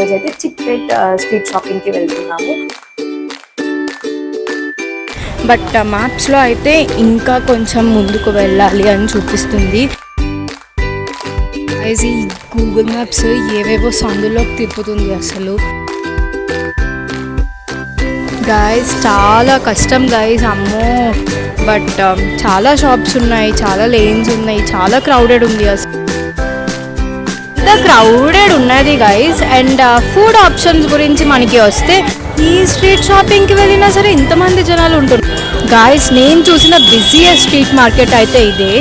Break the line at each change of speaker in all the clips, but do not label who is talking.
రోజైతే చిక్పేట్ స్ట్రీట్ షాపింగ్కి వెళ్తున్నాము.
బట్ మ్యాప్స్లో అయితే ఇంకా కొంచెం ముందుకు వెళ్ళాలి అని చూపిస్తుంది. ఈ గూగుల్ మ్యాప్స్ ఏవేవో సందులోకి తిప్పుతుంది అసలు. గాయస్ చాలా కష్టం గాయస్, అమ్మో. బట్ చాలా షాప్స్ ఉన్నాయి, చాలా లేన్స్ ఉన్నాయి, చాలా క్రౌడెడ్ ఉంది అసలు. ఇంత క్రౌడెడ్ ఉన్నది గైస్. అండ్ ఫుడ్ ఆప్షన్స్ గురించి మనకి వస్తే ఈ స్ట్రీట్ షాపింగ్కి వెళ్ళినా సరే ఇంతమంది జనాలు ఉంటున్నారు గాయస్. నేను చూసిన బిజీయెస్ట్ స్ట్రీట్ మార్కెట్ అయితే ఇదే.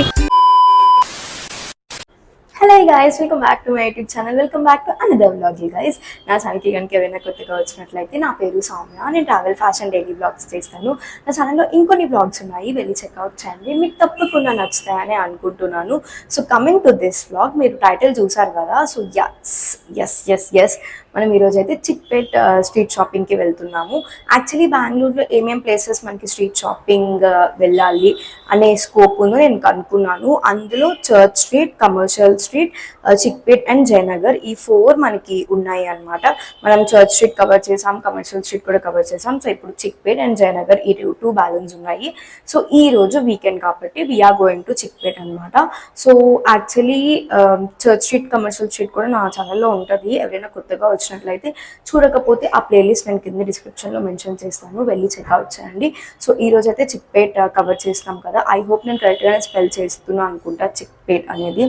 Hello guys, welcome back to my YouTube channel. Welcome back to another vlog. Guys, నా ఛానల్కి కనుక ఏమైనా కొత్తగా వచ్చినట్లయితే నా పేరు సౌమ్య. నేను ట్రావెల్ ఫ్యాషన్ డైలీ బ్లాగ్స్ చేస్తాను. నా ఛానల్లో ఇంకొన్ని బ్లాగ్స్ ఉన్నాయి, వెళ్ళి చెక్అవుట్ చేయండి. మీకు తప్పకుండా నచ్చుతాయని అనుకుంటున్నాను. So coming to this vlog, మీరు టైటిల్ చూసారు కదా. సో ఎస్ మనం ఈరోజైతే చిక్పేట్ స్ట్రీట్ షాపింగ్కి వెళ్తున్నాము. యాక్చువల్లీ బెంగళూరులో ఏమేం ప్లేసెస్ మనకి స్ట్రీట్ షాపింగ్ వెళ్ళాలి అనే స్కోప్ ఉందో నేను కనుక్కున్నాను. అందులో church street, commercial street, Chickpet and Jayanagar, ఈ 4 మనకి ఉన్నాయి అన్నమాట. మనం చర్చ్ స్ట్రీట్ కవర్ చేసాం, కమర్షియల్ స్ట్రీట్ కూడా కవర్ చేసాం. సో ఇప్పుడు చిక్పేట్ అండ్ జయనగర్ ఈ 2 బ్యాలెన్స్ ఉన్నాయి. సో ఈ రోజు వీకెండ్ కాబట్టి వీఆర్ గోయింగ్ టు చిక్పేట్ అనమాట. So actually church street, commercial street కూడా నా ఛానల్లో ఉంటుంది. ఎవరైనా కొత్తగా వచ్చినట్లయితే చూడకపోతే ఆ ప్లేలిస్ట్ నేను కింద డిస్క్రిప్షన్లో మెన్షన్ చేస్తాను, వెళ్ళి చెక్అవుట్ చేయండి. సో ఈ రోజు అయితే చిక్పేట్ కవర్ చేస్తాం కదా. ఐ హోప్ నేను కరెక్ట్గానే స్పెల్ చేస్తున్నాను అనుకుంటా. చిక్పేట్ అనేది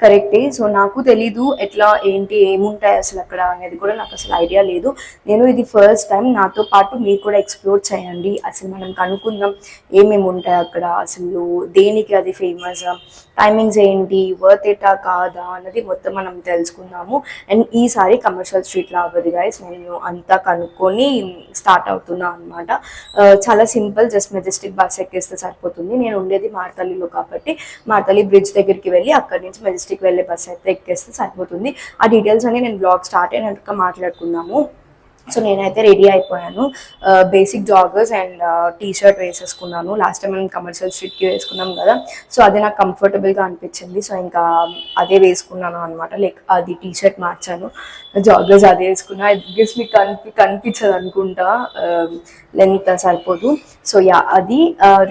కరెక్టే. సో నాకు తెలీదు ఎట్లా ఏంటి ఏముంటాయి అసలు అక్కడ అనేది కూడా నాకు అసలు ఐడియా లేదు. నేను ఇది ఫస్ట్ టైం, నాతో పాటు మీరు కూడా ఎక్స్ప్లోర్ చేయండి. అసలు మనం కనుక్కుందాం ఏమేమి ఉంటాయి అక్కడ, అసలు దేనికి అది ఫేమస్, టైమింగ్స్ ఏంటి, వర్త్ ఎటా కాదా అన్నది మొత్తం మనం తెలుసుకుందాము. అండ్ ఈసారి కమర్షియల్ స్ట్రీట్లో అవ్వదు గైస్, నేను అంతా కనుక్కొని స్టార్ట్ అవుతున్నా అనమాట. చాలా సింపుల్, జస్ట్ మెజెస్టిక్ బస్ ఎక్కేస్తే సరిపోతుంది. నేను ఉండేది మార్తల్లిలో కాబట్టి మార్తల్లి బ్రిడ్జ్ దగ్గరికి వెళ్ళి అక్కడి నుంచి మెజెస్టిక్ వెళ్ళే బస్ అయితే ఎక్కేస్తే సరిపోతుంది. ఆ డీటెయిల్స్ అన్ని నేను బ్లాగ్ స్టార్ట్ అయినాక మాట్లాడుకుందాము. సో నేనైతే రెడీ అయిపోయాను. Basic joggers and T shirt వేసేసుకున్నాను. లాస్ట్ టైం మనం కమర్షియల్ స్ట్రీట్కి వేసుకున్నాం కదా, సో అది నాకు కంఫర్టబుల్గా అనిపించింది. సో ఇంకా అదే వేసుకున్నాను అనమాట. లైక్ అది టీ షర్ట్ మార్చాను, జాగర్స్ అదే వేసుకున్నా. ఇది మీకు కనిపించదు అనుకుంటా, లెంత్ సరిపోదు. సో అది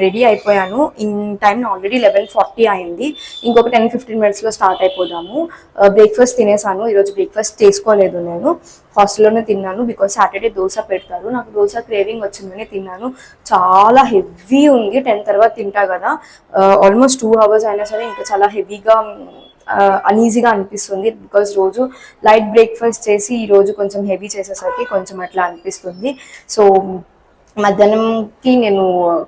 రెడీ అయిపోయాను. ఇన్ టైం ఆల్రెడీ 11:40 అయింది. ఇంకొక 10-15 మినిట్స్లో స్టార్ట్ అయిపోదాము. బ్రేక్ఫాస్ట్ తినేసాను. ఈరోజు బ్రేక్ఫాస్ట్ చేసుకోలేదు, నేను హాస్టల్లోనే తిన్నాను. బికాజ్ సాటర్డే దోశ పెడతారు. నాకు దోశ క్రేవింగ్ వచ్చిందని తిన్నాను. చాలా హెవీ ఉంది. 10 తర్వాత తింటా కదా, ఆల్మోస్ట్ 2 అవర్స్ అయినా సరే ఇంకా చాలా హెవీగా అన్ఈజీగా అనిపిస్తుంది. బికాజ్ రోజు లైట్ బ్రేక్ఫాస్ట్ చేసి ఈరోజు కొంచెం హెవీ చేసేసరికి కొంచెం అట్లా అనిపిస్తుంది. సో మధ్యాహ్నంకి నేను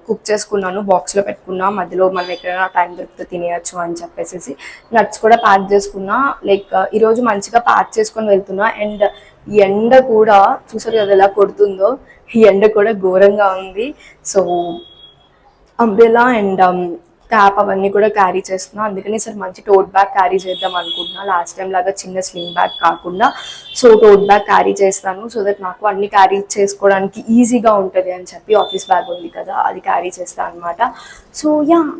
కుక్ చేసుకున్నాను, బాక్స్లో పెట్టుకున్నా. మధ్యలో మనం ఎక్కడైనా టైం దొరికితే తినేయచ్చు అని చెప్పేసి నట్స్ కూడా ప్యాక్ చేసుకున్నా. లైక్ ఈరోజు మంచిగా ప్యాక్ చేసుకొని వెళ్తున్నా. అండ్ ఈ ఎండ కూడా చూసారు కదా ఎలా కొడుతుందో, ఈ ఎండ కూడా ఘోరంగా ఉంది. సో అంబ్రెలా అండ్ క్యాప్ అవన్నీ కూడా క్యారీ చేస్తున్నా. అందుకని సార్ మంచి టోట్ బ్యాగ్ క్యారీ చేద్దాం అనుకుంటున్నా. లాస్ట్ టైం లాగా చిన్న స్లింగ్ బ్యాగ్ కాకుండా సో టోట్ బ్యాగ్ క్యారీ చేస్తాను. సో దట్ నాకు అన్ని క్యారీ చేసుకోవడానికి ఈజీగా ఉంటుంది అని చెప్పి, ఆఫీస్ బ్యాగ్ ఉంది కదా అది క్యారీ చేస్తాను అనమాట. సో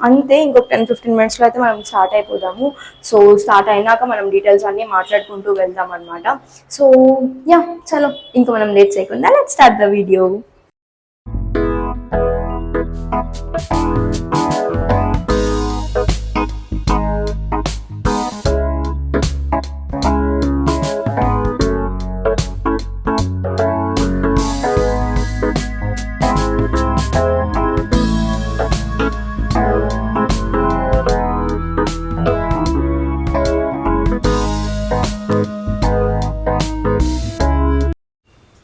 అంతే. ఇంకొక 10-15 మినిట్స్లో అయితే మనం స్టార్ట్ అయిపోదాము. సో స్టార్ట్ అయినాక మనం డీటెయిల్స్ అన్నీ మాట్లాడుకుంటూ వెళ్దాం అనమాట. సో చలో ఇంకా మనం లేట్ చేయకుండా let's start the video.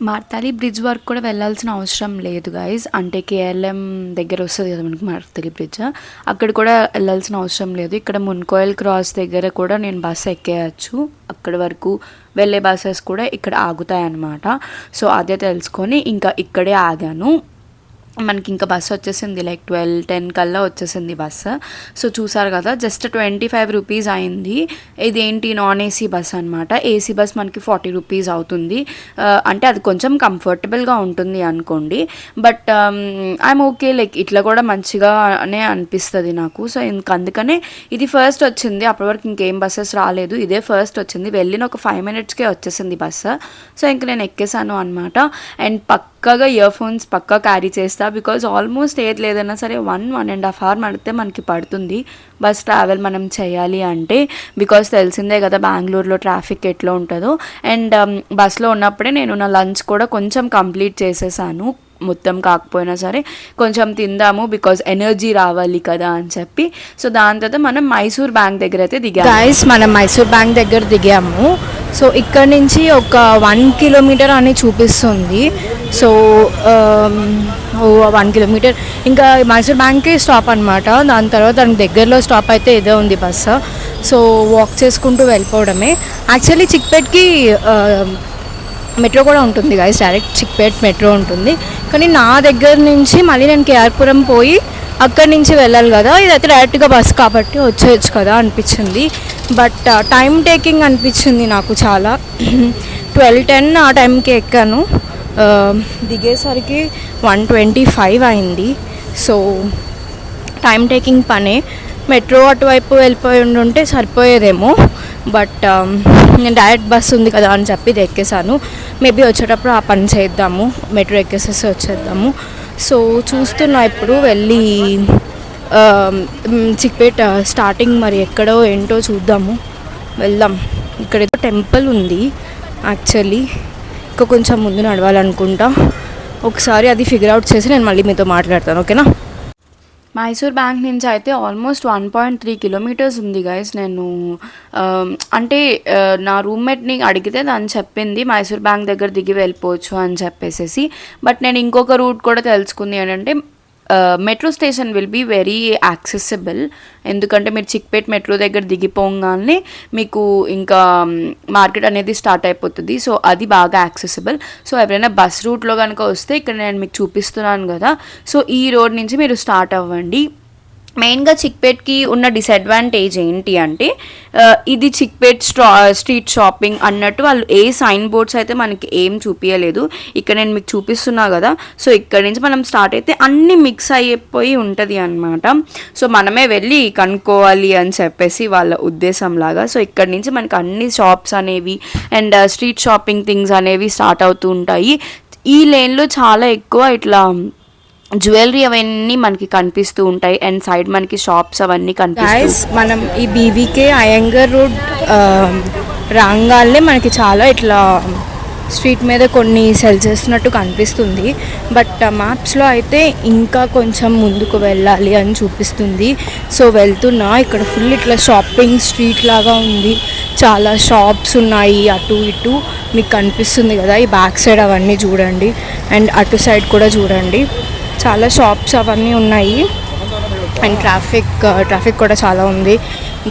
Marathahalli bridge వరకు కూడా వెళ్ళాల్సిన అవసరం లేదు గైస్. అంటే కేఎల్ఎం దగ్గర వస్తుంది కదా మనకి మార్తాలి బ్రిడ్జ్, అక్కడ కూడా వెళ్ళాల్సిన అవసరం లేదు. ఇక్కడ మున్కోయల్ క్రాస్ దగ్గర కూడా నేను బస్సు ఎక్కేయచ్చు. అక్కడి వరకు వెళ్ళే బస్సెస్ కూడా ఇక్కడ ఆగుతాయి అన్నమాట. సో అదే తెలుసుకొని ఇంకా ఇక్కడే ఆగాను. మనకి ఇంకా బస్సు వచ్చేసింది లైక్ 12-10 కల్లా వచ్చేసింది బస్సు. సో చూసారు కదా, జస్ట్ 25 రూపీస్ అయింది. ఇదేంటి నాన్ ఏసీ బస్ అనమాట. ఏసీ బస్ మనకి 40 రూపీస్ అవుతుంది. అంటే అది కొంచెం కంఫర్టబుల్గా ఉంటుంది అనుకోండి. బట్ ఐఎమ్ ఓకే, లైక్ ఇట్లా కూడా మంచిగానే అనిపిస్తుంది నాకు. సో అందుకనే ఇది ఫస్ట్ వచ్చింది. అప్పటి వరకు ఇంకేం బస్సెస్ రాలేదు, ఇదే ఫస్ట్ వచ్చింది. వెళ్ళిన ఒక 5 మినిట్స్కే వచ్చేసింది బస్సు. సో ఇంక నేను ఎక్కేసాను అనమాట. అండ్ పక్కగా ఇయర్ ఫోన్స్ పక్కా క్యారీ చేస్తా, బికాజ్ ఆల్మోస్ట్ ఏది లేదన్నా సరే 1.5 అవర్ పడితే మనకి పడుతుంది బస్ ట్రావెల్ మనం చేయాలి అంటే. బికాజ్ తెలిసిందే కదా బెంగళూరులో ట్రాఫిక్ ఎట్లా ఉంటుందో. అండ్ బస్లో ఉన్నప్పుడే నేను నా లంచ్ కూడా కొంచెం కంప్లీట్ చేసేసాను, మొత్తం కాకపోయినా సరే కొంచెం తిందాము, బికాజ్ ఎనర్జీ రావాలి కదా అని చెప్పి. సో దాని తర్వాత మనం మైసూర్ బ్యాంక్ దగ్గర అయితే దిగాము.
గైస్ మనం మైసూర్ బ్యాంక్ దగ్గర దిగాము. సో ఇక్కడ నుంచి ఒక 1 కిలోమీటర్ అని చూపిస్తుంది. సో 1 కిలోమీటర్ ఇంకా మైసూర్ బ్యాంక్కి స్టాప్ అనమాట. దాని తర్వాత దానికి దగ్గరలో స్టాప్ అయితే ఇదే ఉంది బస్సు. సో వాక్ చేసుకుంటూ వెళ్ళిపోవడమే. యాక్చువల్లీ చిక్పేట్కి మెట్రో కూడా ఉంటుంది గైస్, డైరెక్ట్ చిక్పేట్ మెట్రో ఉంటుంది. కానీ నా దగ్గర నుంచి మళ్ళీ నేను కేఆర్పురం పోయి అక్కడి నుంచి వెళ్ళాలి కదా, ఇదైతే డైరెక్ట్గా బస్ కాబట్టి వచ్చేయచ్చు కదా అనిపించింది. బట్ టైం టేకింగ్ అనిపించింది నాకు చాలా. 12:10 ఆ టైంకి ఎక్కాను, దిగేసరికి 1:25 అయింది. సో టైం టేకింగ్ పనే. మెట్రో అటువైపు వెళ్ళిపోయి ఉంటే సరిపోయేదేమో, బట్ నేను డైరెక్ట్ బస్ ఉంది కదా అని చెప్పి ఇది ఎక్కేసాను. మేబీ వచ్చేటప్పుడు ఆ పని చేద్దాము, మెట్రో ఎక్కేసేసి వచ్చేద్దాము. సో చూస్తున్నా ఇప్పుడు వెళ్ళి చిక్పేట్ స్టార్టింగ్ మరి ఎక్కడో ఏంటో చూద్దాము, వెళ్దాం. ఇక్కడ ఏదో టెంపుల్ ఉంది యాక్చువల్లీ, ఇంకా కొంచెం ముందు నడవాలనుకుంటా. ఒకసారి అది ఫిగర్ అవుట్ చేసి నేను మళ్ళీ మీతో మాట్లాడతాను, ఓకేనా.
మైసూర్ బ్యాంక్ నుంచి అయితే ఆల్మోస్ట్ 1.3 కిలోమీటర్స్ ఉంది గైస్. నేను అంటే నా రూమ్మేట్ని అడిగితే దాన్ని చెప్పింది మైసూర్ బ్యాంక్ దగ్గర దిగి వెళ్ళిపోవచ్చు అని చెప్పేసి. బట్ నేను ఇంకొక రూట్ కూడా తెలుసుకుంది ఏంటంటే metro station will be very accessible. ఎందుకంటే మీరు చిక్పేట్ మెట్రో దగ్గర దిగిపోగానే మీకు ఇంకా మార్కెట్ అనేది స్టార్ట్ అయిపోతుంది. సో అది బాగా యాక్సెసిబుల్. సో ఎవరైనా బస్ రూట్లో కనుక వస్తే ఇక్కడ నేను మీకు చూపిస్తున్నాను కదా, సో ఈ రోడ్ నుంచి మీరు స్టార్ట్ అవ్వండి. మెయిన్గా చిక్పేట్కి ఉన్న డిసడ్వాంటేజ్ ఏంటి అంటే ఇది చిక్పేట్ స్ట్రీట్ షాపింగ్ అన్నట్టు వాళ్ళు ఏ సైన్ బోర్డ్స్ అయితే మనకి ఏం చూపించలేదు. ఇక్కడ నేను మీకు చూపిస్తున్నా కదా, సో ఇక్కడ నుంచి మనం స్టార్ట్ అయితే అన్నీ మిక్స్ అయిపోయి ఉంటుంది అనమాట. సో మనమే వెళ్ళి కనుక్కోవాలి అని చెప్పేసి వాళ్ళ ఉద్దేశం లాగా. సో ఇక్కడ నుంచి మనకి అన్ని షాప్స్ అనేవి అండ్ స్ట్రీట్ షాపింగ్ థింగ్స్ అనేవి స్టార్ట్ అవుతూ ఉంటాయి. ఈ లేన్లో చాలా ఎక్కువ ఇట్లా జ్యువెలరీ అవన్నీ మనకి కనిపిస్తూ ఉంటాయి అండ్ సైడ్ మనకి షాప్స్ అవన్నీ కనిపిస్తాయి.
మనం ఈ బీవీకే అయ్యంగర్ రోడ్ రాగానే మనకి చాలా ఇట్లా స్ట్రీట్ మీద కొన్ని సెల్ చేస్తున్నట్టు కనిపిస్తుంది. బట్ మ్యాప్స్లో అయితే ఇంకా కొంచెం ముందుకు వెళ్ళాలి అని చూపిస్తుంది. సో వెళ్తున్నా, ఇక్కడ ఫుల్ ఇట్లా షాపింగ్ స్ట్రీట్ లాగా ఉంది, చాలా షాప్స్ ఉన్నాయి అటు ఇటు మీకు కనిపిస్తుంది కదా. ఈ బ్యాక్ సైడ్ అవన్నీ చూడండి అండ్ అటు సైడ్ కూడా చూడండి, చాలా షాప్స్ అవన్నీ ఉన్నాయి. అండ్ ట్రాఫిక్ కూడా చాలా ఉంది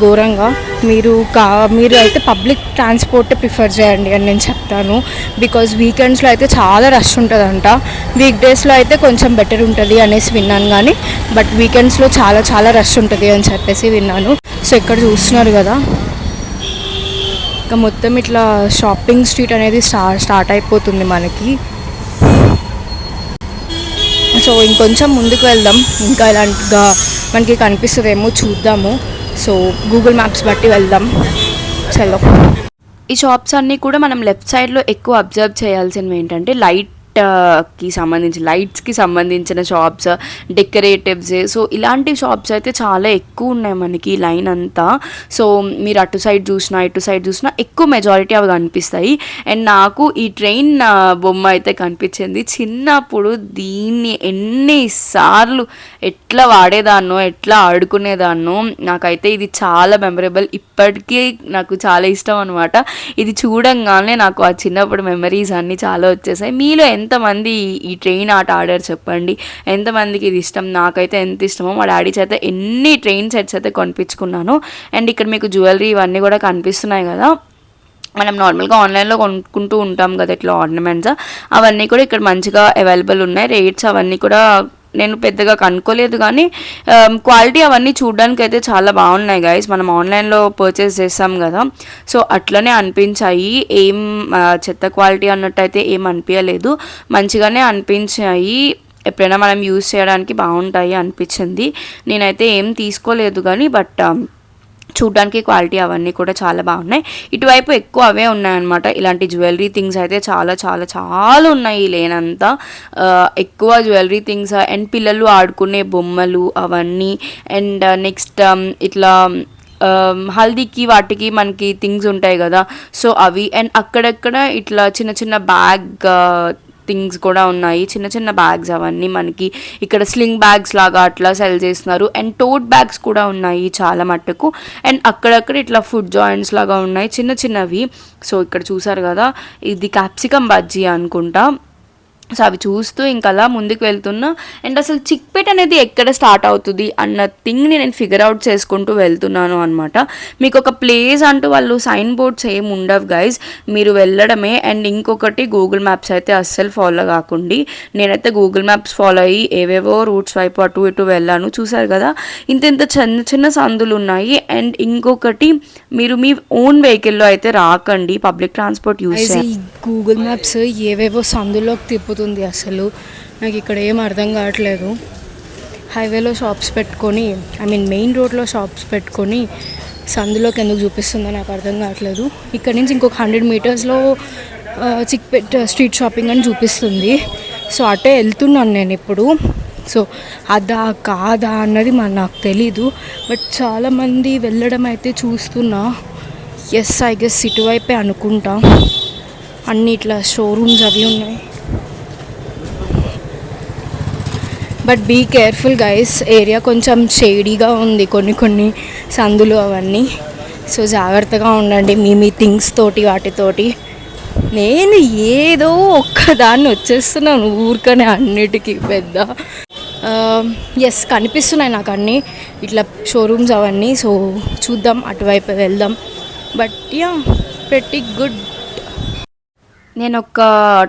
ఘోరంగా. మీరు అయితే పబ్లిక్ ట్రాన్స్పోర్ట్ ప్రిఫర్ చేయండి అని నేను చెప్తాను. బికాజ్ వీకెండ్స్లో అయితే చాలా రష్ ఉంటుందంట, వీక్ డేస్లో అయితే కొంచెం బెటర్ ఉంటుంది అనేసి విన్నాను. కానీ బట్ వీకెండ్స్లో చాలా చాలా రష్ ఉంటుంది అని చెప్పేసి విన్నాను. సో ఇక్కడ చూస్తున్నారు కదా, ఇంకా మొత్తం ఇట్లా షాపింగ్ స్ట్రీట్ అనేది స్టార్ట్ అయిపోతుంది మనకి. సో ఇంకొంచెం ముందుకు వెళ్దాం, ఇంకా ఇలాంటిగా మనకి కనిపిస్తుందేమో చూద్దాము. సో గూగుల్ మ్యాప్స్ బట్టి వెళ్దాం, చలో.
ఈ షాప్స్ అన్నీ కూడా మనం లెఫ్ట్ సైడ్లో ఎక్కువ అబ్జర్వ్ చేయాల్సినవి ఏంటంటే లైట్స్కి సంబంధించిన షాప్స్, డెకరేటివ్స్. సో ఇలాంటి షాప్స్ అయితే చాలా ఎక్కువ ఉన్నాయి మనకి లైన్ అంతా. సో మీరు అటు సైడ్ చూసినా ఇటు సైడ్ చూసినా ఎక్కువ మెజారిటీ అవి కనిపిస్తాయి. అండ్ నాకు ఈ ట్రైన్ బొమ్మ అయితే కనిపించింది. చిన్నప్పుడు దీన్ని ఎన్నిసార్లు ఎట్లా వాడేదాన్నో, ఎట్లా ఆడుకునేదాన్నో. నాకైతే ఇది చాలా మెమరబుల్, ఇప్పటికీ నాకు చాలా ఇష్టం అనమాట. ఇది చూడంగానే నాకు ఆ చిన్నప్పుడు మెమరీస్ అన్నీ చాలా వచ్చేసాయి. మీలో ఎంతమంది ఈ ట్రైన్ ఆట ఆడారు చెప్పండి, ఎంతమందికి ఇది ఇష్టం? నాకైతే ఎంత ఇష్టమో, మా డాడీ చేత ఎన్ని ట్రైన్ సెట్స్ అయితే కొనిపించుకున్నాను. అండ్ ఇక్కడ మీకు జ్యువెలరీ ఇవన్నీ కూడా కనిపిస్తున్నాయి కదా, మనం నార్మల్గా ఆన్లైన్లో కొనుక్కుంటూ ఉంటాం కదా ఇట్లా ఆర్నమెంట్స్, అవన్నీ కూడా ఇక్కడ మంచిగా అవైలబుల్ ఉన్నాయి. రేట్స్ అవన్నీ కూడా నేను పెద్దగా కనుక్కోలేదు, కానీ క్వాలిటీ అవన్నీ చూడడానికి అయితే చాలా బాగున్నాయి గైస్. మనం ఆన్లైన్లో పర్చేస్ చేస్తాం కదా, సో అట్లనే అనిపించాయి. ఏం చెత్త క్వాలిటీ అన్నట్టు అయితే ఏం అనిపించలేదు, మంచిగానే అనిపించాయి. ఎప్పుడైనా మనం యూజ్ చేయడానికి బాగుంటాయి అనిపించింది. నేనైతే ఏం తీసుకోలేదు కానీ బట్ చూడ్డానికి క్వాలిటీ అవన్నీ కూడా చాలా బాగున్నాయి. ఇటువైపు ఎక్కువ అవే ఉన్నాయన్నమాట. ఇలాంటి జ్యువెలరీ థింగ్స్ అయితే చాలా చాలా చాలా ఉన్నాయి, లేనంతా ఎక్కువ జ్యువెలరీ థింగ్స్ అండ్ పిల్లలు ఆడుకునే బొమ్మలు అవన్నీ. అండ్ నెక్స్ట్ ఇట్లా హల్దీకి వాటికి మనకి థింగ్స్ ఉంటాయి కదా, సో అవి. అండ్ అక్కడక్కడ ఇట్లా చిన్న చిన్న బ్యాగ్ థింగ్స్ కూడా ఉన్నాయి, చిన్న చిన్న బ్యాగ్స్ అవన్నీ మనకి ఇక్కడ స్లింగ్ బ్యాగ్స్ లాగా అట్లా సెల్ చేస్తున్నారు. అండ్ టోట్ బ్యాగ్స్ కూడా ఉన్నాయి చాలా మట్టుకు. అండ్ అక్కడక్కడ ఇట్లా ఫుడ్ జాయింట్స్ లాగా ఉన్నాయి చిన్న చిన్నవి. సో ఇక్కడ చూసారు కదా, ఇది క్యాప్సికమ్ బజ్జీ అనుకుంటా. సో అవి చూస్తూ ఇంకా అలా ముందుకు వెళ్తున్నా. అండ్ అసలు చిక్పేట్ అనేది ఎక్కడ స్టార్ట్ అవుతుంది అన్న థింగ్ని నేను ఫిగర్ అవుట్ చేసుకుంటూ వెళ్తున్నాను అనమాట. మీకు ఒక ప్లేస్ అంటూ వాళ్ళు సైన్ బోర్డ్స్ ఏమి ఉండవు గైజ్, మీరు వెళ్ళడమే. అండ్ ఇంకొకటి గూగుల్ మ్యాప్స్ అయితే అస్సలు ఫాలో కాకండి. నేనైతే గూగుల్ మ్యాప్స్ ఫాలో అయ్యి ఏవేవో రూట్స్ వైపు అటు ఇటు వెళ్ళాను. చూసారు కదా, ఇంత ఇంత చిన్న చిన్న సందులు ఉన్నాయి. అండ్ ఇంకొకటి, మీరు మీ ఓన్ వెహికల్లో అయితే రాకండి, పబ్లిక్ ట్రాన్స్పోర్ట్ యూజ్ చేయండి.
గూగుల్ మ్యాప్స్ ఏవేవో సందులోకి తిప్పుతుంది, అసలు నాకు ఇక్కడ ఏం అర్థం కావట్లేదు. హైవేలో షాప్స్ పెట్టుకొని, ఐ మీన్ మెయిన్ రోడ్లో షాప్స్ పెట్టుకొని సందులోకి ఎందుకు చూపిస్తుందో నాకు అర్థం కావట్లేదు. ఇక్కడ నుంచి ఇంకొక 100 మీటర్స్లో చిక్పేట్ స్ట్రీట్ షాపింగ్ అని చూపిస్తుంది. సో అటే వెళ్తున్నాను నేను ఇప్పుడు. సో అదా కాదా అన్నది నాకు తెలీదు, బట్ చాలామంది వెళ్ళడం అయితే చూస్తున్నా. ఎస్, ఐ గెస్ ఇటువైపే అనుకుంటా. అన్ని ఇట్లా షోరూమ్స్ అవి ఉన్నాయి. But be careful guys, area కొంచెం షేడీగా ఉంది, కొన్ని సందులు అవన్నీ. సో జాగ్రత్తగా ఉండండి మీ థింగ్స్ తోటి వాటితోటి. నేను ఏదో ఒక్కదాన్ని వచ్చేస్తున్నాను ఊరికనే అన్నిటికీ పెద్ద. ఎస్, కనిపిస్తున్నాయి నాకు అన్నీ ఇట్లా షోరూమ్స్ అవన్నీ. సో చూద్దాం, అటువైపు వెళ్దాం. But yeah, pretty good.
నేను ఒక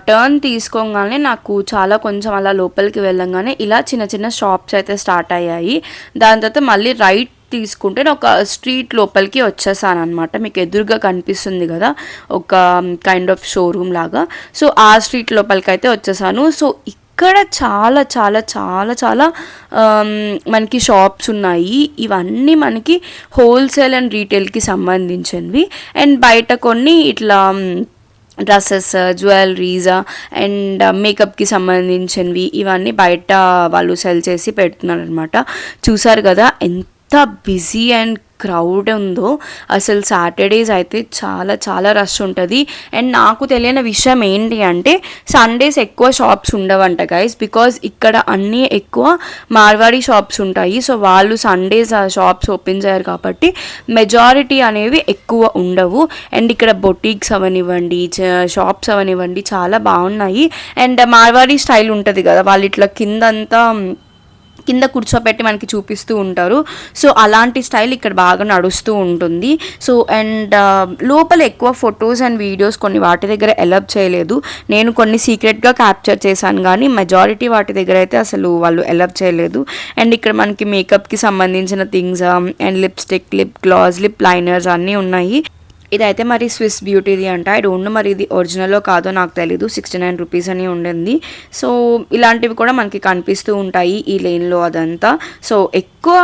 టర్న్ తీసుకోగానే నాకు చాలా కొంచెం అలా లోపలికి వెళ్ళంగానే ఇలా చిన్న చిన్న షాప్స్ అయితే స్టార్ట్ అయ్యాయి. దాని తర్వాత మళ్ళీ రైట్ తీసుకుంటే నేను ఒక స్ట్రీట్ లోపలికి వచ్చేసాను అనమాట. మీకు ఎదురుగా కనిపిస్తుంది కదా ఒక కైండ్ ఆఫ్ షోరూమ్ లాగా, సో ఆ స్ట్రీట్ లోపలికి అయితే వచ్చేసాను. సో ఇక్కడ చాలా చాలా చాలా చాలా మనకి షాప్స్ ఉన్నాయి. ఇవన్నీ మనకి హోల్సేల్ అండ్ రీటైల్కి సంబంధించినవి. అండ్ బయట కొన్ని ఇట్లా డ్రెస్సెస్, జ్యువెలరీస్ అండ్ మేకప్కి సంబంధించినవి ఇవన్నీ బయట వాళ్ళు సెల్ చేసి పెడుతున్నారు అనమాట. చూసారు కదా ఎంత బిజీ అండ్ క్రౌడ్ ఉందో. అసలు సాటర్డేస్ అయితే చాలా చాలా రష్ ఉంటుంది. అండ్ నాకు తెలియని విషయం ఏంటి అంటే సండేస్ ఎక్కువ షాప్స్ ఉండవంట గైస్, బికాజ్ ఇక్కడ అన్నీ ఎక్కువ మార్వాడి షాప్స్ ఉంటాయి. సో వాళ్ళు సండేస్ షాప్స్ ఓపెన్ చేయరు కాబట్టి మెజారిటీ అనేవి ఎక్కువ ఉండవు. అండ్ ఇక్కడ బొటీక్స్ అవనివ్వండి, షాప్స్ అవనివ్వండి చాలా బాగున్నాయి. అండ్ మార్వాడి స్టైల్ ఉంటుంది కదా, వాళ్ళు ఇట్లా కింద కూర్చోబెట్టి మనకి చూపిస్తూ ఉంటారు. సో అలాంటి స్టైల్ ఇక్కడ బాగా నడుస్తూ ఉంటుంది. సో అండ్ లోపల ఎక్కువ ఫొటోస్ అండ్ వీడియోస్ కొన్ని వాటి దగ్గర అలౌ చేయలేదు. నేను కొన్ని సీక్రెట్గా క్యాప్చర్ చేశాను, కానీ మెజారిటీ వాటి దగ్గర అయితే అసలు వాళ్ళు అలౌ చేయలేదు. అండ్ ఇక్కడ మనకి మేకప్కి సంబంధించిన things and lipstick, lip gloss, lip liners అన్నీ ఉన్నాయి. ఇదైతే మరి స్విస్ బ్యూటీది అంట. ఐ డోంట్ నో మరి ఇది ఒరిజినల్లో కాదో నాకు తెలీదు. 69 రూపీస్ అని ఉండింది. సో ఇలాంటివి కూడా మనకి కనిపిస్తూ ఉంటాయి ఈ లేన్లో అదంతా. సో ఎక్కువ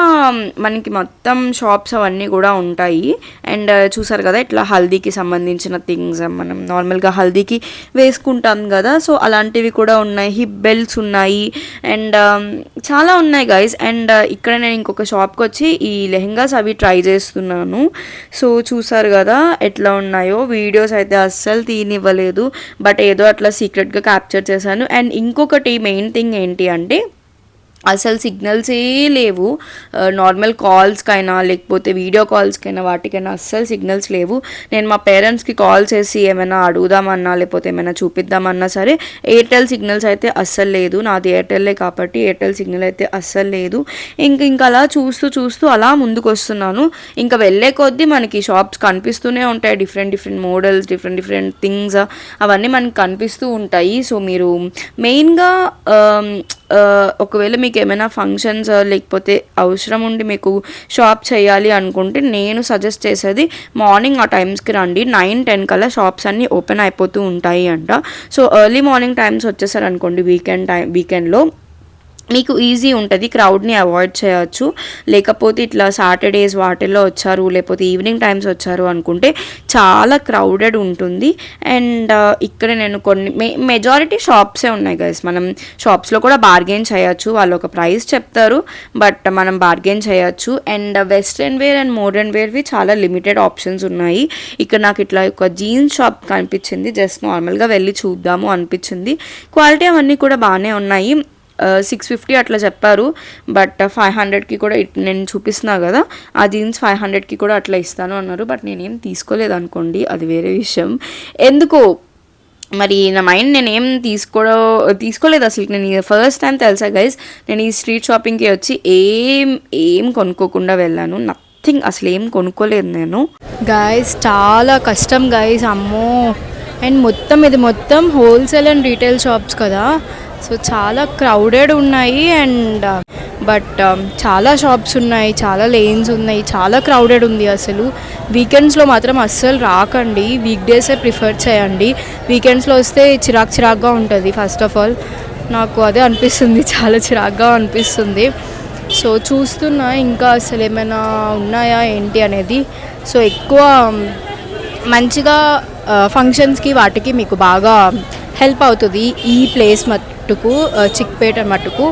మనకి మొత్తం షాప్స్ అవన్నీ కూడా ఉంటాయి. అండ్ చూసారు కదా ఇట్లా హల్దీకి సంబంధించిన థింగ్స్ మనం నార్మల్గా హల్దీకి వేసుకుంటాం కదా, సో అలాంటివి కూడా ఉన్నాయి. హిప్ బెల్ట్స్ ఉన్నాయి అండ్ చాలా ఉన్నాయి గైస్. అండ్ ఇక్కడ నేను ఇంకొక షాప్కి వచ్చి ఈ లెహెంగాస్ అవి ట్రై చేస్తున్నాను. సో చూసారు కదా ఎట్లా ఉన్నాయో. వీడియోస్ అయితే అస్సలు తీయనివ్వలేదు, బట్ ఏదో అట్లా సీక్రెట్గా క్యాప్చర్ చేశాను. అండ్ ఇంకొకటి మెయిన్ థింగ్ ఏంటి అంటే అసలు సిగ్నల్సే లేవు. నార్మల్ కాల్స్కైనా లేకపోతే వీడియో కాల్స్కైనా వాటికైనా అస్సలు సిగ్నల్స్ లేవు. నేను మా పేరెంట్స్కి కాల్ చేసి ఏమైనా అడుగుదామన్నా లేకపోతే ఏమైనా చూపిద్దామన్నా సరే ఎయిర్టెల్ సిగ్నల్స్ అయితే అస్సలు లేదు. నాది ఎయిర్టెల్లే కాబట్టి ఎయిర్టెల్ సిగ్నల్ అయితే అస్సలు లేదు. ఇంకా అలా చూస్తూ అలా ముందుకు వస్తున్నాను. ఇంకా వెళ్ళే కొద్దీ మనకి షాప్స్ కనిపిస్తూనే ఉంటాయి. డిఫరెంట్ మోడల్స్, డిఫరెంట్ థింగ్స్ అవన్నీ మనకి కనిపిస్తూ ఉంటాయి. సో మీరు మెయిన్గా ఒకవేళ మీకు ఏమైనా ఫంక్షన్స్ లేకపోతే అవసరం ఉండి మీకు షాప్ చేయాలి అనుకుంటే నేను సజెస్ట్ చేసేది మార్నింగ్ ఆ టైమ్స్కి రండి. 9-10 కల్లా షాప్స్ అన్నీ ఓపెన్ అయిపోతూ ఉంటాయి అంట. సో ఎర్లీ మార్నింగ్ టైమ్స్ వచ్చేసారనుకోండి వీకెండ్లో మీకు ఈజీ ఉంటుంది, క్రౌడ్ని అవాయిడ్ చేయొచ్చు. లేకపోతే ఇట్లా సాటర్డేస్ వాటిల్లో వచ్చారు లేకపోతే ఈవినింగ్ టైమ్స్ వచ్చారు అనుకుంటే చాలా క్రౌడెడ్ ఉంటుంది. అండ్ ఇక్కడ నేను కొన్ని మెజారిటీ షాప్సే ఉన్నాయి గైస్. మనం షాప్స్లో కూడా బార్గెన్ చేయొచ్చు. వాళ్ళు ఒక ప్రైస్ చెప్తారు బట్ మనం బార్గెన్ చేయొచ్చు. And western wear and modern వేర్వి చాలా లిమిటెడ్ ఆప్షన్స్ ఉన్నాయి. ఇక్కడ నాకు ఇట్లా ఒక జీన్స్ షాప్ కనిపించింది. జస్ట్ నార్మల్గా వెళ్ళి చూద్దాము అనిపించింది. క్వాలిటీ అవన్నీ కూడా బాగానే ఉన్నాయి. 650 అట్లా చెప్పారు బట్ 500కి కూడా నేను చూపిస్తున్నా కదా ఆ జీన్స్ 500కి కూడా అట్లా ఇస్తాను అన్నారు. బట్ నేనేం తీసుకోలేదు అనుకోండి, అది వేరే విషయం. ఎందుకో మరి నా మైండ్ నేనేం తీసుకోలేదు అసలు. నేను ఫస్ట్ టైం తెలుసా గైస్ నేను ఈ స్ట్రీట్ షాపింగ్కి వచ్చి ఏం కొనుక్కోకుండా వెళ్ళాను. నథింగ్, అసలు ఏం కొనుక్కోలేదు నేను.
గైస్ చాలా కష్టం గైస్, అమ్మో. అండ్ ఇది మొత్తం హోల్సేల్ అండ్ రీటైల్ షాప్స్ కదా, సో చాలా క్రౌడెడ్ ఉన్నాయి. అండ్ బట్ చాలా షాప్స్ ఉన్నాయి, చాలా లేన్స్ ఉన్నాయి, చాలా క్రౌడెడ్ ఉంది. అసలు వీకెండ్స్లో మాత్రం అస్సలు రాకండి, వీక్ డేసే ప్రిఫర్ చేయండి. వీకెండ్స్లో వస్తే చిరాక్గా ఉంటుంది. ఫస్ట్ ఆఫ్ ఆల్ నాకు అదే అనిపిస్తుంది, చాలా చిరాక్గా అనిపిస్తుంది. సో చూస్తున్నా ఇంకా అసలు ఏమైనా ఉన్నాయా ఏంటి అనేది. సో ఎక్కువ మంచిగా ఫంక్షన్స్కి వాటికి మీకు బాగా హెల్ప్ అవుతుంది ఈ ప్లేస్ మట్టుకు. చిక్పేట మట్టుకు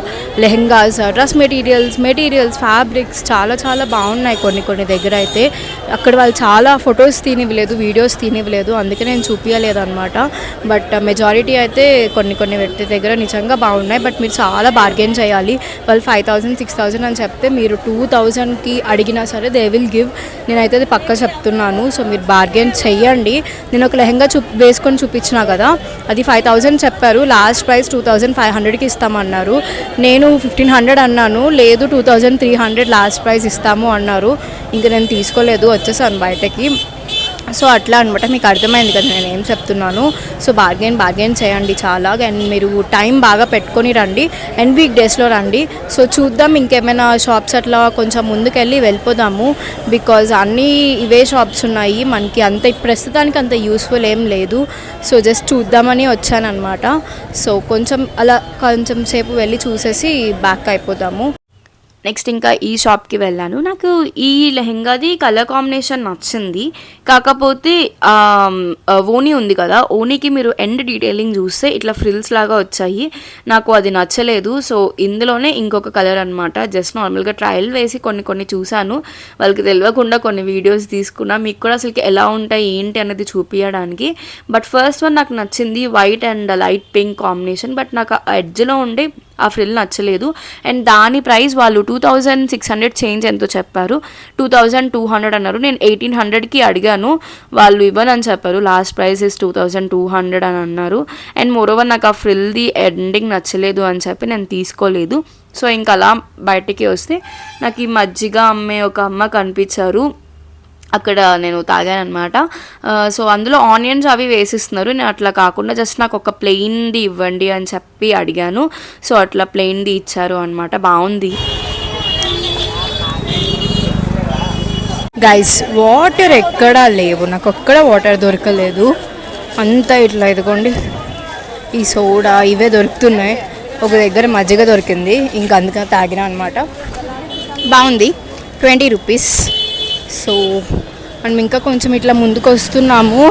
లెహెంగాస్, డ్రెస్ మెటీరియల్స్, ఫ్యాబ్రిక్స్ చాలా బాగున్నాయి. కొన్ని దగ్గర అయితే అక్కడ వాళ్ళు చాలా ఫొటోస్ తీనివ్వలేదు, వీడియోస్ తీనివ్వలేదు, అందుకే నేను చూపించలేదు అనమాట. బట్ మెజారిటీ అయితే కొన్ని వ్యక్తి దగ్గర నిజంగా బాగున్నాయి. బట్ మీరు చాలా బార్గెన్ చేయాలి. వాళ్ళు 5,000 6,000 అని చెప్తే మీరు 2,000కి అడిగినా సరే దే విల్ గివ్. నేనైతే అది పక్కా చెప్తున్నాను. సో మీరు బార్గెన్ చెయ్యండి. నేను ఒక లెహెంగా వేసుకొని చూపించినా కదా, అది 5,000 చెప్పారు, లాస్ట్ ప్రైస్ 2,500కి ఇస్తామన్నారు. నేను 1,500 అన్నాను, లేదు 2,300 లాస్ట్ ప్రైస్ ఇస్తాము అన్నారు. ఇంకా నేను తీసుకోలేదు, వచ్చేసాను బయటకి. సో అట్లా అనమాట, మీకు అర్థమైంది కదా నేను ఏం చెప్తున్నాను. సో బార్గెన్ చేయండి చాలా. అండ్ మీరు టైం బాగా పెట్టుకొని రండి అండ్ వీక్ డేస్లో రండి. సో చూద్దాం ఇంకేమైనా షాప్స్ అట్లా కొంచెం ముందుకెళ్ళి వెళ్ళిపోదాము. బికాజ్ అన్నీ ఇవే షాప్స్ ఉన్నాయి, మనకి అంత ప్రస్తుతానికి అంత యూస్ఫుల్ ఏం లేదు. సో జస్ట్ చూద్దామని వచ్చానమాట. సో కొంచెం సేపు వెళ్ళి చూసేసి బ్యాక్ అయిపోదాము.
నెక్స్ట్ ఇంకా ఈ షాప్కి వెళ్ళాను. నాకు ఈ లెహెంగాది కలర్ కాంబినేషన్ నచ్చింది. కాకపోతే ఓనీ ఉంది కదా, ఓనీకి మీరు ఎండ్ డీటెయిలింగ్ చూస్తే ఇట్లా ఫ్రిల్స్ లాగా వచ్చాయి, నాకు అది నచ్చలేదు. సో ఇందులోనే ఇంకొక కలర్ అనమాట. జస్ట్ నార్మల్గా ట్రయల్ వేసి కొన్ని చూశాను, వాళ్ళకి తెలియకుండా కొన్ని వీడియోస్ తీసుకున్నా, మీకు కూడా అసలు ఎలా ఉంటాయి ఏంటి అనేది చూపించడానికి. బట్ ఫస్ట్ వన్ నాకు నచ్చింది, white and light pink combination. But నాకు ఆ ఎడ్జ్లో ఉండే ఆ ఫ్రిల్ నచ్చలేదు. అండ్ దాని ప్రైస్ వాళ్ళు 2,600 చేంజ్ ఎంతో చెప్పారు, 2,200 అన్నారు. నేను 1,800కి అడిగాను, వాళ్ళు ఇవ్వనని చెప్పారు. లాస్ట్ ప్రైస్ ఇస్ 2,200 అని అన్నారు. అండ్ మోరోవర్ నాకు ఆ ఫ్రిల్ది ఎండింగ్ నచ్చలేదు అని చెప్పి నేను తీసుకోలేదు. సో ఇంకా అలా బయటికి వస్తే నాకు ఈ మజ్జిగ అమ్మే ఒక అమ్మ కనిపించారు, అక్కడ నేను తాగాను అనమాట. సో అందులో ఆనియన్స్ అవి వేసిస్తున్నారు. నేను అట్లా కాకుండా జస్ట్ నాకు ఒక ప్లెయిన్ది ఇవ్వండి అని చెప్పి అడిగాను. సో అట్లా ప్లెయిన్ది ఇచ్చారు అనమాట, బాగుంది.
గైస్ వాటర్ ఎక్కడా లేవు, నాకు ఒక్కడ వాటర్ దొరకలేదు. అంతా ఇట్లా ఇదిగోండి ఈ సోడా ఇవే దొరుకుతున్నాయి. ఒక దగ్గర మజ్జిగ దొరికింది, ఇంకా అందుకని తాగినా అనమాట. బాగుంది, 20 రూపీస్. సో మనం ఇంకా కొంచెం ఇట్లా ముందుకు వస్తున్నాము.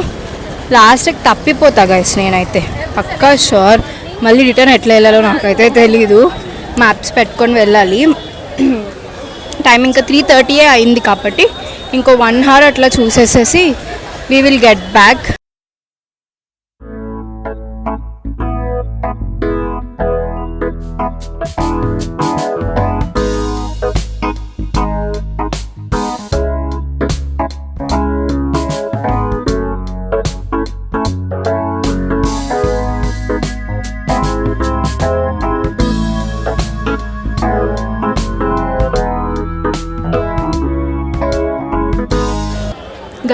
లాస్ట్కి తప్పిపోతా గైస్ నేనైతే పక్కా షూర్. మళ్ళీ రిటర్న్ ఎట్లా వెళ్ళాలో నాకైతే తెలీదు, మ్యాప్స్ పెట్టుకొని వెళ్ళాలి. టైం ఇంకా 3:30 అయింది కాబట్టి ఇంకో 1 hour అట్లా చూసేసేసి we will get back.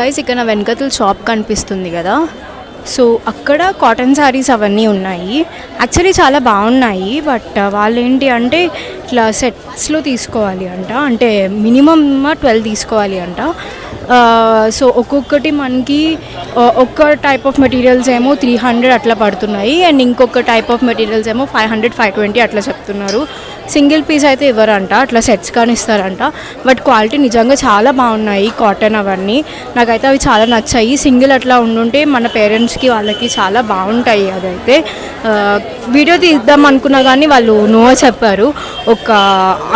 Guys ఇక్కడ నా వెనకతల షాప్ కనిపిస్తుంది కదా, సో అక్కడ కాటన్ శారీస్ అవన్నీ ఉన్నాయి. యాక్చువల్లీ చాలా బాగున్నాయి, బట్ వాళ్ళు ఏంటి అంటే ఇట్లా సెట్స్లో తీసుకోవాలి అంట, అంటే మినిమమ్ 12 తీసుకోవాలి అంట. సో ఒక్కొక్కటి మనకి ఒక్క టైప్ ఆఫ్ మెటీరియల్స్ ఏమో 300 అట్లా పడుతున్నాయి, అండ్ ఇంకొక టైప్ ఆఫ్ మెటీరియల్స్ ఏమో 500, 520 అట్లా చెప్తున్నారు. సింగిల్ పీస్ అయితే ఇవ్వరంట, అట్లా సెట్స్ కానీ ఇస్తారంట. బట్ క్వాలిటీ నిజంగా చాలా బాగున్నాయి, కాటన్ అవన్నీ నాకైతే అవి చాలా నచ్చాయి. సింగిల్ అట్లా ఉండుంటే మన పేరెంట్స్కి వాళ్ళకి చాలా బాగుంటాయి. అదైతే వీడియో తీద్దాం అనుకున్నా కానీ వాళ్ళు నో చెప్పారు. ఒక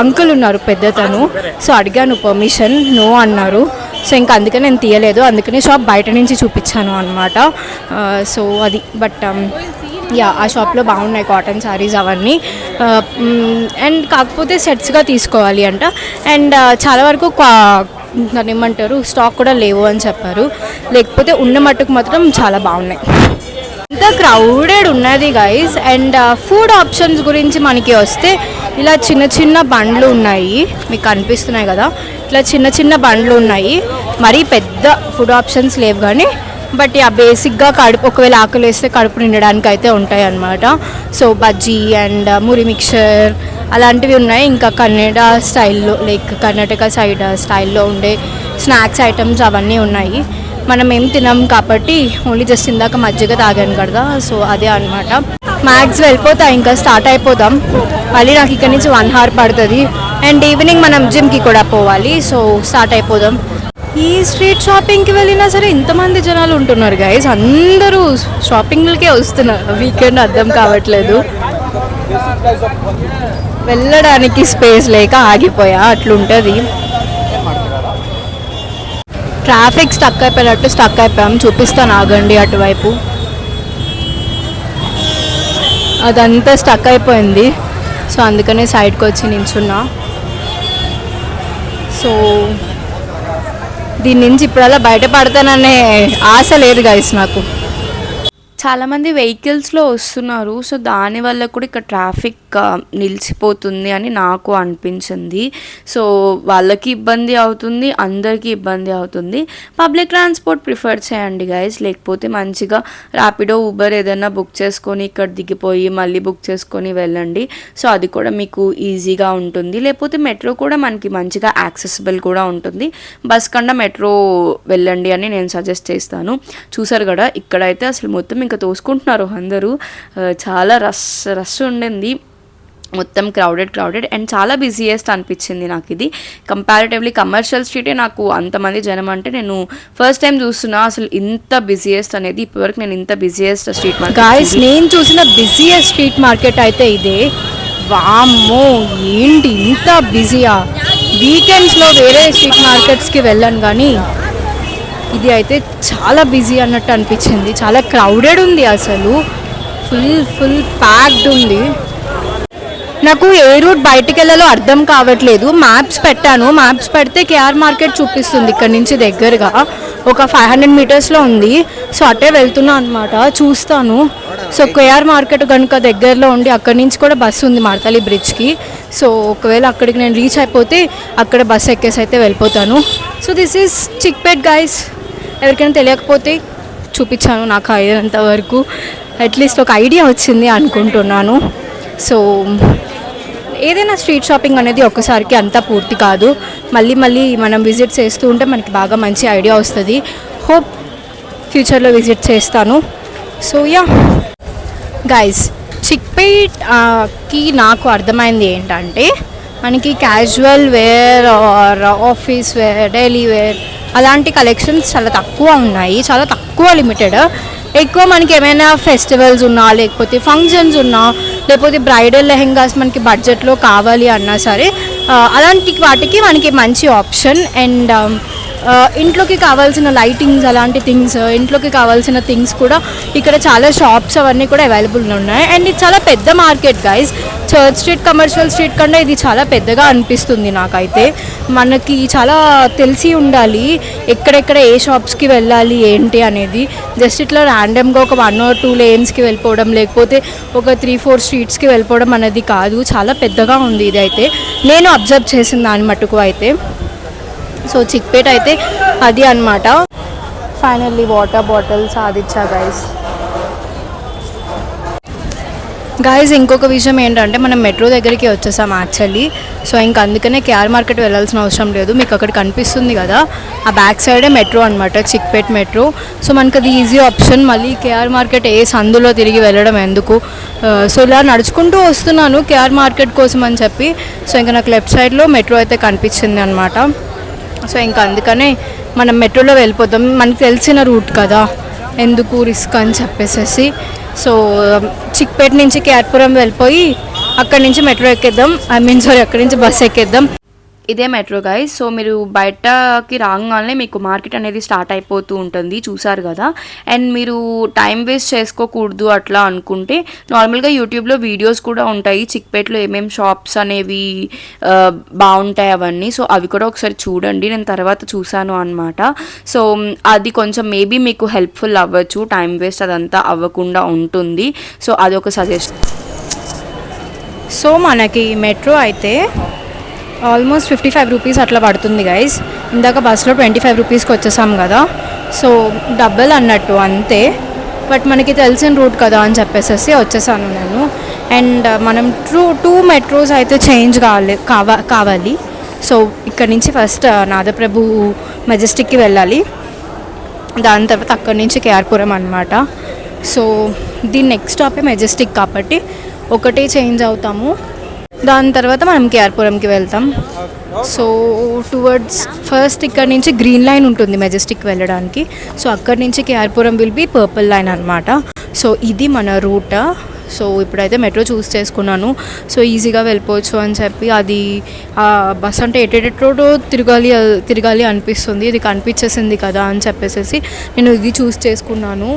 అంకుల్ ఉన్నారు పెద్దతను, సో అడిగాను పర్మిషన్, నో అన్నారు. సో ఇంకా అందుకని నేను తీయలేదు, అందుకని షాప్ బయట నుంచి చూపించాను అనమాట. సో అది బట్ యా ఆ షాప్లో బాగున్నాయి కాటన్ శారీస్ అవన్నీ. అండ్ కాకపోతే సెట్స్గా తీసుకోవాలి అంట, అండ్ చాలా వరకు దాన్ని ఏమంటారు స్టాక్ కూడా లేవు అని చెప్పారు. లేకపోతే ఉన్న మట్టుకు మాత్రం చాలా బాగున్నాయి. ఇంత క్రౌడెడ్ ఉన్నది గైస్. అండ్ ఫుడ్ ఆప్షన్స్ గురించి మనకి వస్తే ఇలా చిన్న చిన్న బండ్లు ఉన్నాయి, మీకు కనిపిస్తున్నాయి కదా, ఇట్లా చిన్న చిన్న బండ్లు ఉన్నాయి. మరీ పెద్ద ఫుడ్ ఆప్షన్స్ లేవు కానీ, బట్ యా బేసిక్గా కడుపు ఒకవేళ ఆకలి వేస్తే కడుపు నిండడానికి అయితే ఉంటాయి అన్నమాట. So bajji and Marri mixture అలాంటివి ఉన్నాయి. ఇంకా కన్నడ స్టైల్లో లైక్ కర్ణాటక సైడ్ స్టైల్లో ఉండే స్నాక్స్ ఐటమ్స్ అవన్నీ ఉన్నాయి. మనం ఏం తినాం కాబట్టి ఓన్లీ జస్ట్ ఇందాక మజ్జిగ తాగాను కదా, సో అదే అనమాట. మ్యాక్స్ వెళ్ళిపోతా, ఇంకా స్టార్ట్ అయిపోదాం. మళ్ళీ నాకు ఇక్కడ నుంచి 1 hour పడుతుంది, అండ్ ఈవినింగ్ మనం జిమ్కి కూడా పోవాలి. సో స్టార్ట్ అయిపోదాం. ఈ స్ట్రీట్ షాపింగ్కి వెళ్ళినా సరే ఇంతమంది జనాలు ఉంటున్నారు గైస్, అందరూ షాపింగ్లకే వస్తున్నారు. వీకెండ్ అర్థం కావట్లేదు, వెళ్ళడానికి స్పేస్ లేక ఆగిపోయా, అట్లుంటుంది. ట్రాఫిక్ స్టక్ అయిపోయాం. చూపిస్తాను ఆగండి, అటువైపు అదంతా స్టక్ అయిపోయింది. సో అందుకనే సైడ్కి వచ్చి నించున్నా. సో దీని నుంచి ఇప్పుడల్లా బయటపడతాననే ఆశ లేదు గైస్ నాకు. చాలామంది వెహికల్స్లో వస్తున్నారు, సో దానివల్ల కూడా ఇక్కడ ట్రాఫిక్ నిలిచిపోతుంది అని నాకు అనిపించింది. సో వాళ్ళకి ఇబ్బంది అవుతుంది, అందరికీ ఇబ్బంది అవుతుంది. పబ్లిక్ ట్రాన్స్పోర్ట్ ప్రిఫర్ చేయండి గైస్, లేకపోతే మంచిగా ర్యాపిడో ఊబర్ ఏదైనా బుక్ చేసుకొని ఇక్కడ దిగిపోయి మళ్ళీ బుక్ చేసుకొని వెళ్ళండి. సో అది కూడా మీకు ఈజీగా ఉంటుంది. లేకపోతే మెట్రో కూడా మనకి మంచిగా యాక్సెసిబుల్ కూడా ఉంటుంది. బస్ కన్నా మెట్రో వెళ్ళండి అని నేను సజెస్ట్ చేస్తాను. చూసారు కదా, ఇక్కడైతే అసలు మొత్తం ఇంకా తోసుకుంటున్నారు అందరూ. చాలా రష్ ఉండింది, మొత్తం క్రౌడెడ్ అండ్ చాలా బిజీయెస్ట్ అనిపించింది నాకు ఇది. కంపారిటివ్లీ కమర్షియల్ స్ట్రీటే నాకు అంతమంది జనం అంటే నేను ఫస్ట్ టైం చూస్తున్నా అసలు ఇంత బిజీయెస్ట్ అనేది. ఇప్పటివరకు నేను ఇంత బిజీయెస్ట్ స్ట్రీట్ మార్కెట్ గాయ్స్ నేను చూసిన బిజీయెస్ట్ స్ట్రీట్ మార్కెట్ అయితే ఇదే. వామ్మో ఏంటి ఇంత బిజీయా! వీకెండ్స్లో వేరే స్ట్రీట్ మార్కెట్స్కి వెళ్ళాను కానీ ఇది అయితే చాలా బిజీ అన్నట్టు అనిపించింది. చాలా క్రౌడెడ్ ఉంది, అసలు ఫుల్ ప్యాక్డ్ ఉంది. నాకు ఏ రూట్ బయటికి వెళ్ళాలో అర్థం కావట్లేదు. మ్యాప్స్ పెట్టాను, మ్యాప్స్ పెడితే కేఆర్ మార్కెట్ చూపిస్తుంది ఇక్కడ నుంచి దగ్గరగా ఒక 500 meters ఉంది. సో అటే వెళ్తున్నా అనమాట, చూస్తాను. సో కేఆర్ మార్కెట్ కనుక దగ్గరలో ఉండి అక్కడి నుంచి కూడా బస్సు ఉంది మార్తాలి బ్రిడ్జ్కి. సో ఒకవేళ అక్కడికి నేను రీచ్ అయిపోతే అక్కడ బస్సు ఎక్కేసి అయితే వెళ్ళిపోతాను. So this is Chickpet guys. ఎవరికైనా తెలియకపోతే చూపించాను, నాకు అయినంత వరకు అట్లీస్ట్ ఒక ఐడియా వచ్చింది అనుకుంటున్నాను. సో ఏదైనా స్ట్రీట్ షాపింగ్ అనేది ఒక్కసారికి అంతా పూర్తి కాదు, మళ్ళీ మనం విజిట్ చేస్తూ ఉంటే మనకి బాగా మంచి ఐడియా వస్తుంది. హోప్ ఫ్యూచర్లో విజిట్ చేస్తాను. సో యా గైస్, చిక్పేట్కి నాకు అర్థమైంది ఏంటంటే మనకి casual wear or office wear, daily wear అలాంటి కలెక్షన్స్ చాలా తక్కువ ఉన్నాయి, చాలా తక్కువ లిమిటెడ్. ఎక్కువ మనకి ఏమైనా ఫెస్టివల్స్ ఉన్నా, లేకపోతే ఫంక్షన్స్ ఉన్నా, లేకపోతే బ్రైడల్ లెహెంగాస్ మనకి బడ్జెట్లో కావాలి అన్నా సరే అలాంటి వాటికి మనకి మంచి ఆప్షన్. అండ్ ఇంట్లోకి కావాల్సిన లైటింగ్స్ అలాంటి థింగ్స్, ఇంట్లోకి కావాల్సిన థింగ్స్ కూడా ఇక్కడ చాలా షాప్స్ అవన్నీ కూడా అవైలబుల్ ఉన్నాయి. అండ్ ఇది చాలా పెద్ద market guys. Church street, commercial street కన్నా ఇది చాలా పెద్దగా అనిపిస్తుంది నాకైతే. మనకి చాలా తెలిసి ఉండాలి ఎక్కడెక్కడ ఏ షాప్స్కి వెళ్ళాలి ఏంటి అనేది. జస్ట్ ఇట్లా ర్యాండమ్గా ఒక 1 or 2 lanesకి వెళ్ళిపోవడం, లేకపోతే ఒక 3-4 streetsకి వెళ్ళిపోవడం అనేది కాదు. చాలా పెద్దగా ఉంది ఇదైతే, నేను అబ్జర్వ్ చేసిన దాని మటుకు అయితే. సో చిక్పేట్ అయితే అది అన్నమాట. ఫైనల్లీ వాటర్ బాటిల్ సాధించా గైస్ ఇంకొక విషయం ఏంటంటే మనం మెట్రో దగ్గరికి వచ్చేసాం యాక్చువల్లీ. సో ఇంక అందుకనే కేఆర్ మార్కెట్ వెళ్ళాల్సిన అవసరం లేదు. మీకు అక్కడ కనిపిస్తుంది కదా, ఆ బ్యాక్ సైడే మెట్రో అనమాట, చిక్పేట్ మెట్రో. సో మనకు అది ఈజీ ఆప్షన్. మళ్ళీ కేఆర్ మార్కెట్ ఏ సందులో తిరిగి వెళ్ళడం ఎందుకు. సో ఇలా నడుచుకుంటూ వస్తున్నాను కేఆర్ మార్కెట్ కోసం అని చెప్పి. సో ఇంకా నాకు లెఫ్ట్ సైడ్లో మెట్రో అయితే కనిపించింది అనమాట. సో ఇంకా అందుకనే మనం మెట్రోలో వెళ్ళిపోతాం, మనకు తెలిసిన రూట్ కదా, ఎందుకు రిస్క్ అని చెప్పేసి. సో చిక్పేట నుంచి కేఆర్పురం వెళ్ళిపోయి అక్కడి నుంచి మెట్రో ఎక్కేద్దాం, అక్కడి నుంచి బస్ ఎక్కేద్దాం. ఇదే మెట్రో గైస్. సో మీరు బయటకి రాగానే మీకు మార్కెట్ అనేది స్టార్ట్ అయిపోతూ ఉంటుంది, చూసారు కదా. అండ్ మీరు టైం వేస్ట్ చేసుకోకూడదు అట్లా అనుకుంటే నార్మల్గా యూట్యూబ్లో వీడియోస్ కూడా ఉంటాయి చిక్పేట్లో ఏమేమి షాప్స్ అనేవి బాగుంటాయి అవన్నీ. సో అవి కూడా ఒకసారి చూడండి, నేను తర్వాత చూసాను అనమాట. సో అది కొంచెం మేబీ మీకు హెల్ప్ఫుల్ అవ్వచ్చు, టైం వేస్ట్ అదంతా అవ్వకుండా ఉంటుంది. సో అదొక సజెషన్. సో మనకి మెట్రో అయితే ఆల్మోస్ట్ 55 రూపీస్ అట్లా పడుతుంది గైస్. ఇందాక బస్సులో 25 రూపీస్కి వచ్చేసాం కదా, సో డబ్బులు అన్నట్టు అంతే. బట్ మనకి తెలిసిన రూట్ కదా అని చెప్పేసి వచ్చేసాను నేను. అండ్ మనం టూ మెట్రోస్ అయితే చేంజ్ కావాలి. సో ఇక్కడ నుంచి ఫస్ట్ నాదప్రభు మెజెస్టిక్కి వెళ్ళాలి, దాని తర్వాత అక్కడి నుంచి కేఆర్పురం అనమాట. సో దీని నెక్స్ట్ స్టాపే మెజెస్టిక్ కాబట్టి ఒకటే చేంజ్ అవుతాము, దాని తర్వాత మనం కేఆర్పురంకి వెళ్తాం. సో టువర్డ్స్ ఫస్ట్ ఇక్కడ నుంచి గ్రీన్ లైన్ ఉంటుంది మెజెస్టిక్ వెళ్ళడానికి. సో అక్కడి నుంచి KR Puram will be purple line అనమాట. సో ఇది మన రూట్. సో ఇప్పుడైతే మెట్రో చూస్ చేసుకున్నాను, సో ఈజీగా వెళ్ళిపోవచ్చు అని చెప్పి. అది బస్ అంటే ఎటెటో తిరగాలి అనిపిస్తుంది, ఇది కనిపించేసింది కదా అని చెప్పేసి నేను ఇది చూస్ చేసుకున్నాను.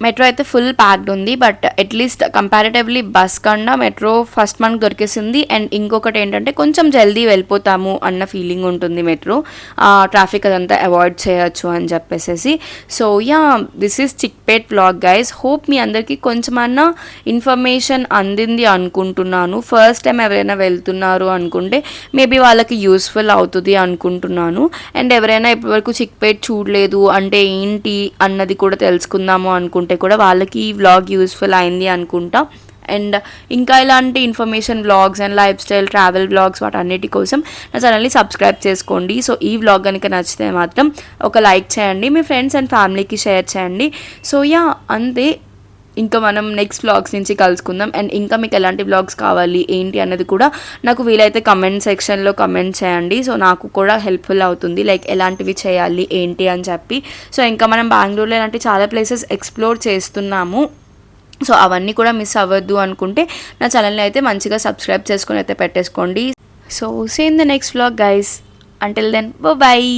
మెట్రో అయితే ఫుల్ ప్యాక్డ్ ఉంది, బట్ అట్లీస్ట్ కంపారిటివ్లీ బస్ కన్నా మెట్రో ఫస్ట్ మనకు దొరికేసింది. అండ్ ఇంకొకటి ఏంటంటే కొంచెం జల్దీ వెళ్ళిపోతాము అన్న ఫీలింగ్ ఉంటుంది మెట్రో, ట్రాఫిక్ అదంతా అవాయిడ్ చేయొచ్చు అని చెప్పేసి. So yeah, this is Chickpet vlog guys. Hope మీ అందరికీ కొంచెమన్నా ఇన్ఫర్మేషన్ అందింది అనుకుంటున్నాను. ఫస్ట్ టైం ఎవరైనా వెళ్తున్నారు అనుకుంటే మేబీ వాళ్ళకి యూస్ఫుల్ అవుతుంది అనుకుంటున్నాను. అండ్ ఎవరైనా ఇప్పటివరకు చిక్పేట్ చూడలేదు అంటే ఏంటి అన్నది కూడా తెలుసుకుందాము అనుకుంటే కూడా వాళ్ళకి ఈ వ్లాగ్ యూస్ఫుల్ అయింది అనుకుంటా. అండ్ ఇంకా ఇలాంటి information vlogs and life style travel vlogs వాటన్నిటి కోసం నా ఛానల్ని సబ్స్క్రైబ్ చేసుకోండి. సో ఈ వ్లాగ్ కనుక నచ్చితే మాత్రం ఒక లైక్ చేయండి, మీ ఫ్రెండ్స్ అండ్ ఫ్యామిలీకి షేర్ చేయండి. సో యా, అంతే. ఇంకా మనం నెక్స్ట్ వ్లాగ్స్ నుంచి కలుసుకుందాం. అండ్ ఇంకా మీకు ఎలాంటి వ్లాగ్స్ కావాలి ఏంటి అన్నది కూడా నాకు వీలైతే కమెంట్ సెక్షన్లో కమెంట్ చేయండి. సో నాకు కూడా హెల్ప్ఫుల్ అవుతుంది, లైక్ ఎలాంటివి చేయాలి ఏంటి అని చెప్పి. సో ఇంకా మనం బెంగళూరులో ఇలాంటి చాలా ప్లేసెస్ ఎక్స్ప్లోర్ చేస్తున్నాము. సో అవన్నీ కూడా మిస్ అవ్వద్దు అనుకుంటే నా ఛానల్ని అయితే మంచిగా సబ్స్క్రైబ్ చేసుకొని అయితే పెట్టేసుకోండి. So see in the next vlog guys. Until then bye.